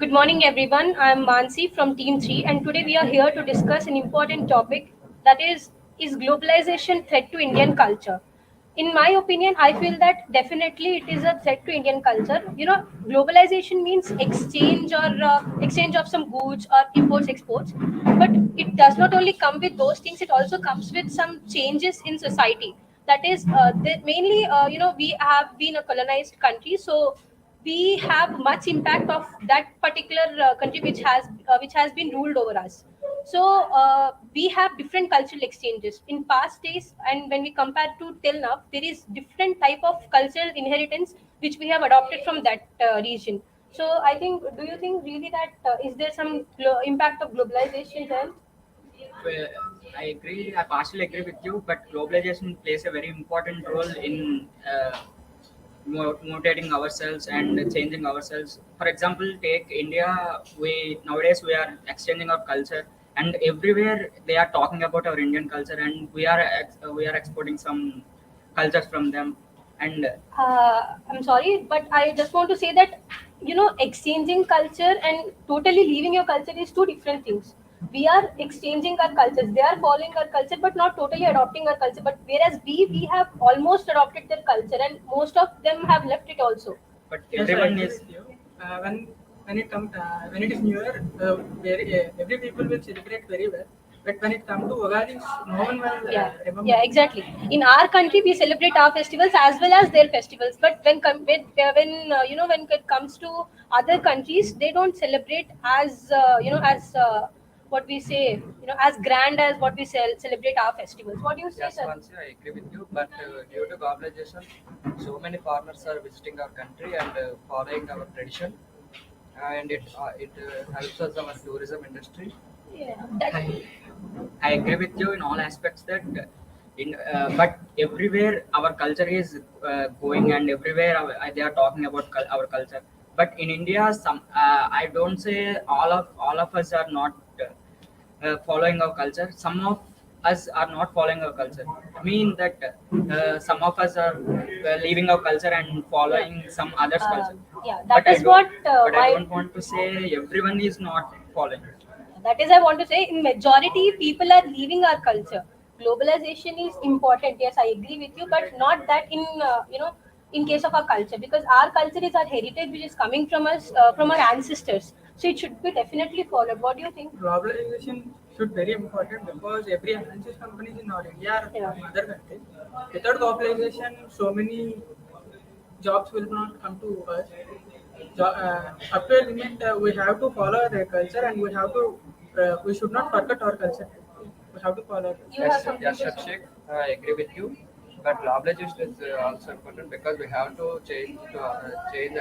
Good morning, everyone. I'm Mansi from Team 3, and today we are here to discuss an important topic that is globalization threat to Indian culture? In my opinion, I feel that definitely it is a threat to Indian culture. Globalization means exchange of some goods or imports exports, but it does not only come with those things. It also comes with some changes in society. That is, mainly we have been a colonized country, so we have much impact of that particular country which has been ruled over us. So we have different cultural exchanges in past days, and when we compare to till now, there is different type of cultural inheritance which we have adopted from that region. So I think, do you think really that is there some impact of globalization there? Well, I agree. I partially agree with you, but globalization plays a very important role in mutating ourselves and changing ourselves. For example, take India. We nowadays we are exchanging our culture, and everywhere they are talking about our Indian culture, and we are exporting some cultures from them. And I'm sorry, but I just want to say that exchanging culture and totally leaving your culture is two different things. We are exchanging our cultures; they are following our culture, but not totally adopting our culture. But whereas we have almost adopted their culture, and most of them have left it also. but Yes, I everyone agree is with you. When it is New Year, every people will celebrate very well. But when it comes to Ugadi, no one will Yeah, remember. yeah, exactly. In our country, we celebrate our festivals as well as their festivals. But when it comes to other countries, they don't celebrate as what we say, as grand as what we celebrate our festivals. What do you say, Yes, sir? Mansi, I agree with you. But due to globalization, so many foreigners are visiting our country and following our tradition, and it helps us our tourism industry. Yeah, I, I agree with you in all aspects that but everywhere our culture is going, and everywhere they are talking about our culture. But in India, I don't say all of us are not following our culture. Some of us are not following our culture. I mean that some of us are leaving our culture and yeah, following some others' culture. yeah. But That I is don't. what But I my don't want to say everyone is not following. that is, I want to say, in majority people are leaving our culture. Globalization is important, yes, I agree with you, but not that in case of our culture, because our culture is our heritage which is coming from us, from our ancestors, so it should be definitely followed. What do you think? Globalization should very important because every MNC companies in our India or Yeah. from other countries. Without globalization, so many jobs will not come to us. Up to a limit, we have to follow their culture and we should not forget our culture. We have to follow it. You have something Yes, to say? Abhishek, I agree with you. But globalization is also important because we have to change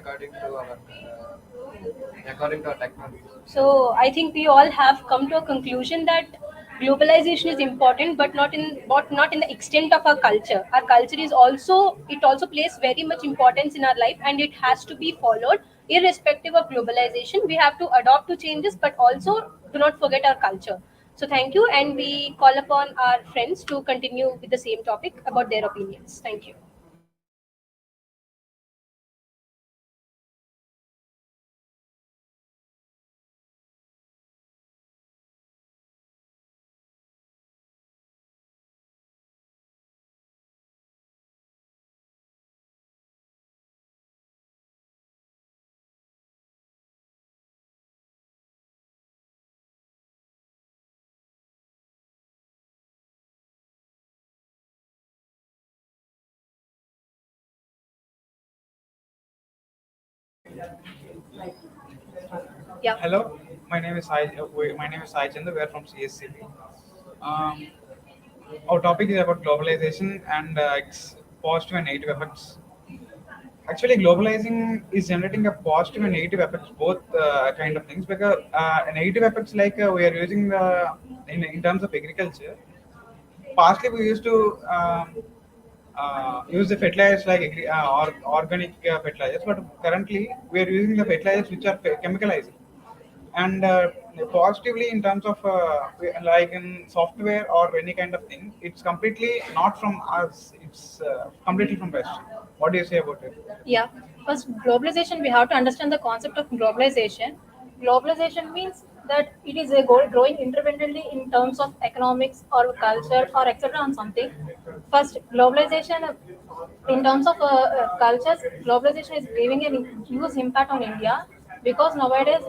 according to our technology. So I think we all have come to a conclusion that globalization is important, but not in the extent of our culture. Our culture is also, it also plays very much importance in our life, and it has to be followed irrespective of globalization. We have to adopt to changes, but also do not forget our culture. So thank you, and we call upon our friends to continue with the same topic about their opinions. Thank you. Yeah. Hello, my name is Sai Chandra. We are from CSE-B. Um, our topic is about globalization and its positive and negative effects. Actually, globalizing is generating a positive and negative effects, both kind of things. Because negative effects, like we are using in terms of agriculture. Pastly, we used to use the fertilizers like organic fertilizers, but currently we are using the fertilizers which are chemicalized. And positively, in terms of like in software or any kind of thing, it's completely not from us, it's completely from west. What do you say about it? Yeah, first globalization, we have to understand the concept of globalization. Globalization means that it is a growing independently in terms of economics or culture or etc. on something. First, globalization in terms of cultures, globalization is giving a huge impact on India because nowadays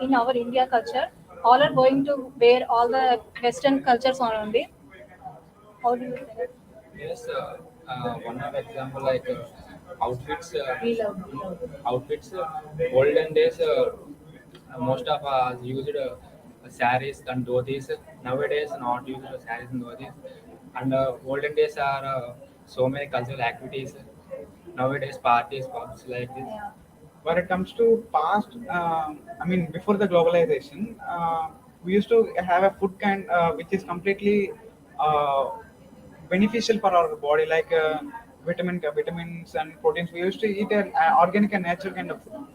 in our India culture, all are going to wear all the Western cultures on only. How do you say that? Yes, one of example like outfits. Outfits. Olden days, most of us used saris and dhotis. Nowadays, not used saris and dhotis. And olden days are so many cultural activities. Nowadays, parties, pubs like this. Yeah. When it comes to past, I mean before the globalization, we used to have a food kind which is completely uh, beneficial for our body, like vitamins and proteins. We used to eat an organic and natural kind of food.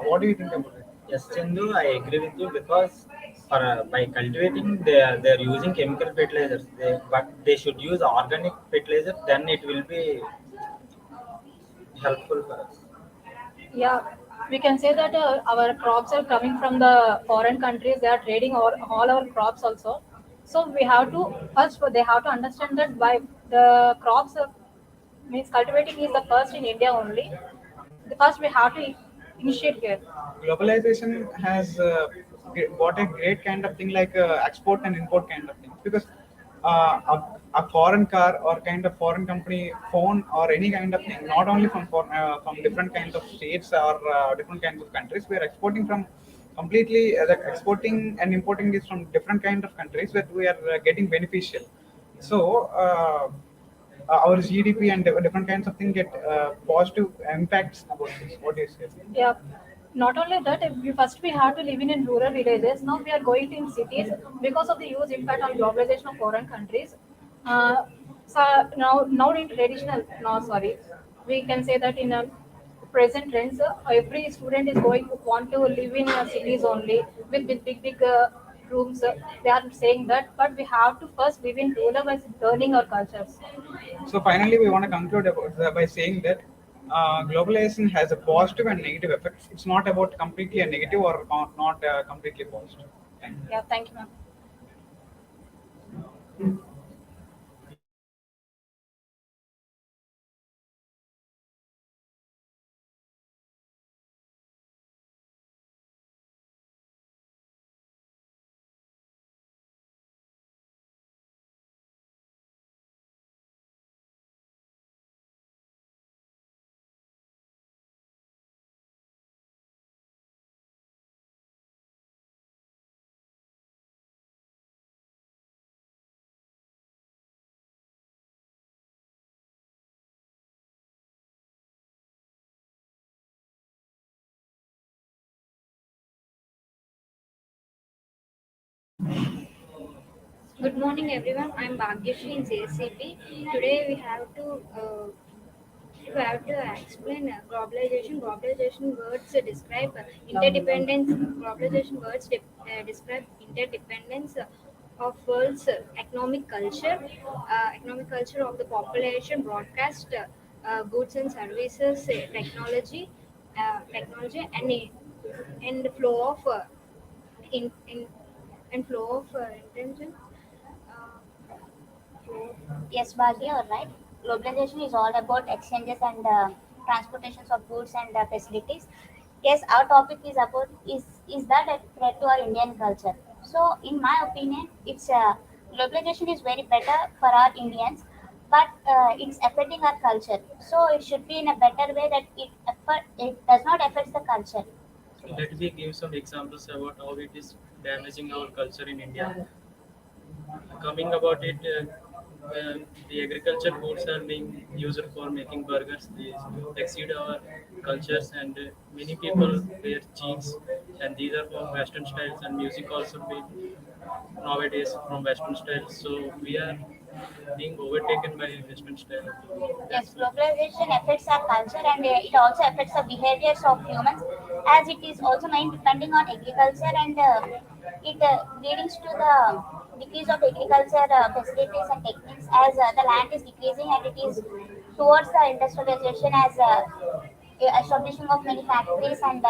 What do you think about it? Yes, Chindu, I agree with you because for by cultivating they are using chemical fertilizers. But they should use organic fertilizer. Then it will be helpful for us. Yeah, we can say that our crops are coming from the foreign countries. They are trading all our crops also. So we have to first they have to understand that why the crops means cultivating is the first in India only. The first we have to initiate here. Globalization has got a great kind of thing, like export and import kind of thing, because a foreign car or kind of foreign company phone or any kind of thing, not only from different kinds of states or different kinds of countries, we are exporting from completely like exporting and importing is from different kind of countries that we are getting beneficial. So our GDP and different kinds of things get positive impacts about this. What do you say? Yeah. Not only that, if we have to live in rural villages. Now we are going to in cities because of the huge impact on globalization of foreign countries. Uh, so now in traditional, no sorry, we can say that in a present trends, every student is going to want to live in cities only with big rooms. They are saying that, but we have to first live in rural by learning our cultures. So finally, we want to conclude about by saying that globalization has a positive and negative effects. It's not about completely a negative or not completely positive. Thank you. Yeah, thank you, ma'am. Good morning, everyone. I'm Bhagyashree in CSE-B. Today we have to explain globalization. Globalization words describe interdependence. Globalization words describe interdependence of world's economic culture of the population, broadcast, goods and services, technology, and flow of in and flow of intention. Uh, Yes, Bhagya, you're right. Globalization is all about exchanges and transportations of goods and facilities. Yes, our topic is about is that a threat to our Indian culture? So, in my opinion, it's globalization is very better for our Indians, but it's affecting our culture. So, it should be in a better way that it does not affect the culture. Let me give some examples about how it is damaging our culture in India. Coming about it, the agriculture goods are being used for making burgers. These exceed our cultures, and many people wear jeans, and these are from Western styles. And music also be nowadays from Western styles. So we are being overtaken by Western style. Yes, That's why. globalization affects our culture and it also affects the behaviors of humans, as it is also main depending on agriculture, and it leads to the decrease of agriculture facilities and techniques, as the land is decreasing and it is towards the industrialization, as establishing of many factories and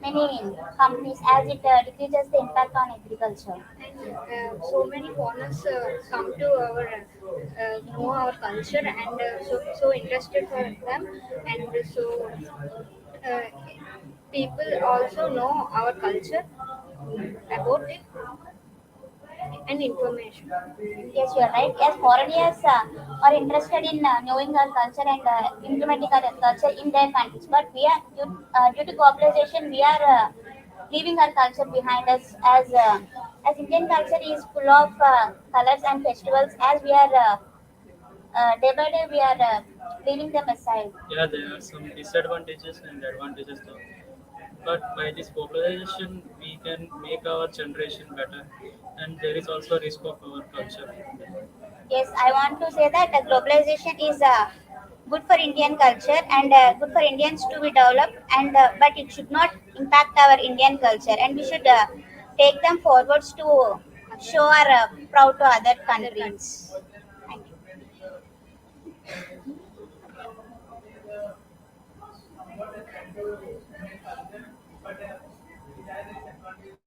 many companies as it decreases the impact on agriculture. And so many foreigners come to our know our culture and so interested for them, and so uh, people also know our culture about it and information. Yes, you are right. Yes, foreigners are interested in knowing our culture and implementing our culture in their countries. But we are due to globalization, we are leaving our culture behind us. As Indian culture is full of colors and festivals. As we are day by day, we are leaving them aside. Yeah, there are some disadvantages and advantages though. But by this popularization, we can make our generation better, and there is also risk of our culture. Yes, I want to say that globalization is good for Indian culture and good for Indians to be developed, and but it should not impact our Indian culture, and we should take them forwards to show our proud to other Other countries. countries. Thank you.